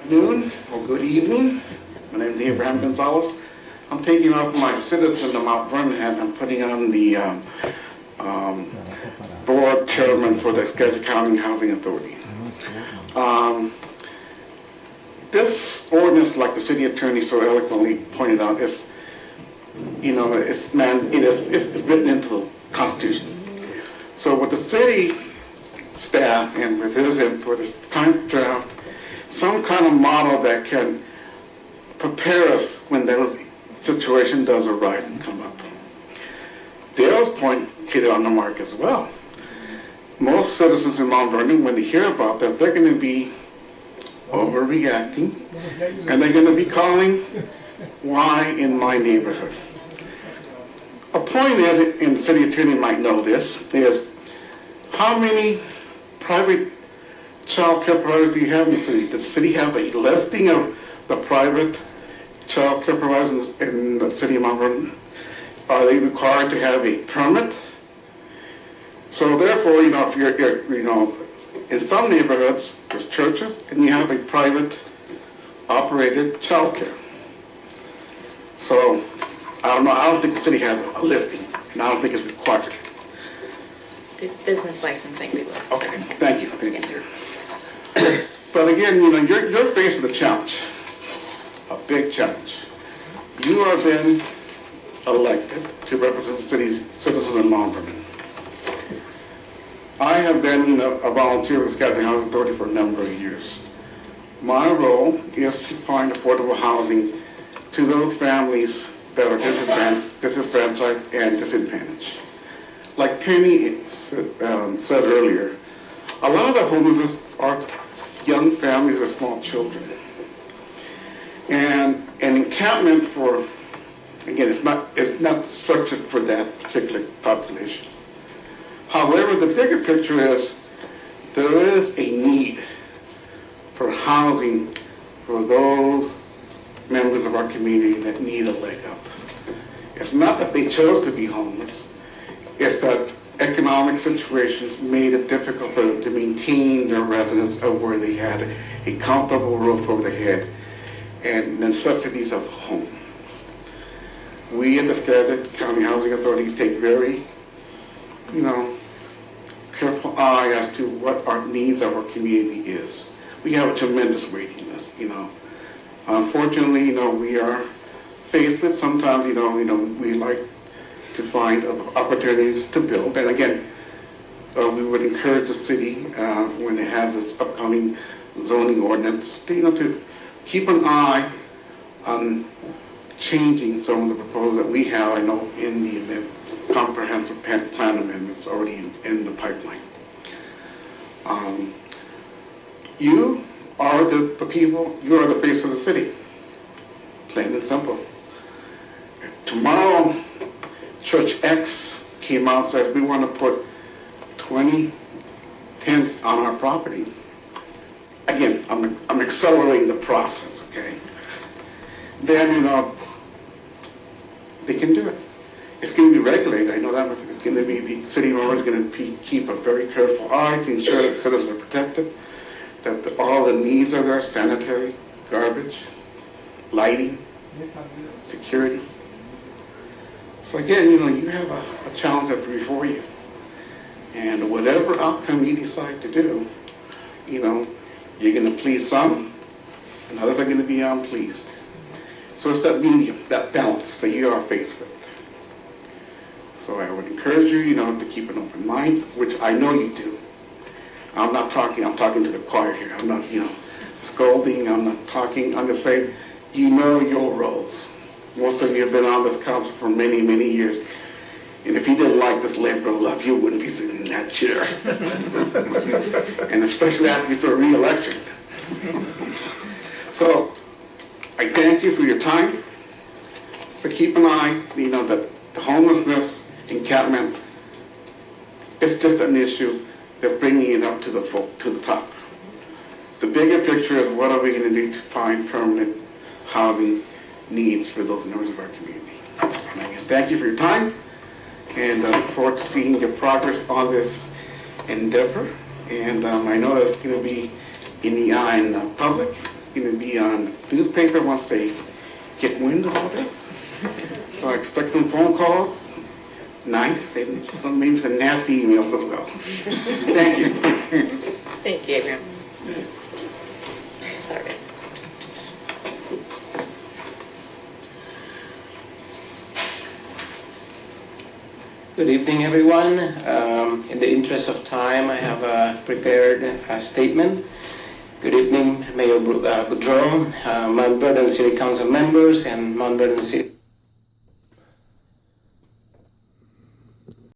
afternoon or good evening. My name is Abraham Gonzalez. I'm taking off my citizen of Mount Vernon hat. I'm putting on the board chairman for the Skagit County Housing Authority. This ordinance, like the city attorney so eloquently pointed out, is, it's written into the Constitution. So with the city staff and with his input is trying to draft some kind of model that can prepare us when those situation does arise and come up. Dale's point hit it on the mark as well. Most citizens in Mount Vernon, when they hear about that, they're going to be overreacting, and they're going to be calling, why in my neighborhood? A point is, and the city attorney might know this, is how many private child care providers do you have in the city? Does the city have a listing of the private child care providers in the city of Mount Vernon? Are they required to have a permit? So therefore, if you're in some neighborhoods, there's churches, and you have a private operated child care. So, I don't know, I don't think the city has a listing, and I don't think it's required. The business licensing we will. Okay, thank you, dear. But again, you're faced with a challenge, a big challenge. You are then elected to represent the city's citizens in Mount Vernon. I have been a volunteer with the Skagit Housing Authority for a number of years. My role is to find affordable housing to those families that are disenfranchised and disadvantaged. Like Penny said earlier, a lot of the homeless are young families with small children. And an encampment for, again, it's not structured for that particular population. However, the bigger picture is there is a need for housing for those members of our community that need a leg up. It's not that they chose to be homeless, it's that economic situations made it difficult for them to maintain their residence of where they had a comfortable roof over their head and necessities of home. We at the Skagit County Housing Authority take very, careful eye as to what our needs of our community is. We have a tremendous waiting list, Unfortunately, we are faced with sometimes, we like to find opportunities to build. And again, we would encourage the city when it has its upcoming zoning ordinance to keep an eye on changing some of the proposals that we have, I know, in the comprehensive plan amendments already in the pipeline. You are the people, you are the face of the city. Plain and simple. Tomorrow, Church X came out and says we want to put 20 tents on our property. Again, I'm accelerating the process, okay? Then, they can do it. It's going to be regulated, I know that much. It's going to be, the city owner is going to keep a very careful eye to ensure that citizens are protected, that all the needs are there, sanitary, garbage, lighting, security. So again, you have a challenge up before you. And whatever outcome you decide to do, you're going to please some, and others are going to be unpleased. So it's that medium, that balance that you are faced with. So I would encourage you, to keep an open mind, which I know you do. I'm talking to the choir here. I'm not, scolding, I'm just saying, your roles. Most of you have been on this council for many, many years. And if you didn't like this liberal love, you wouldn't be sitting in that chair. And especially asking for a re-election. So, I thank you for your time, but keep an eye, that the homelessness encampment, it's just an issue that's bringing it up to the top. The bigger picture is what are we going to do to find permanent housing needs for those members of our community. And again, thank you for your time, and I look forward to seeing your progress on this endeavor. And I know that's going to be in the eye in the public, going to be on newspaper once they get wind of all this. So I expect some phone calls, nice, and maybe some nasty emails as well. Thank you. Thank you, Abraham. All right. Good evening, everyone. In the interest of time, I have prepared a statement. Good evening, Mayor Boudreau, Mount Vernon City Council members, and Mount Vernon City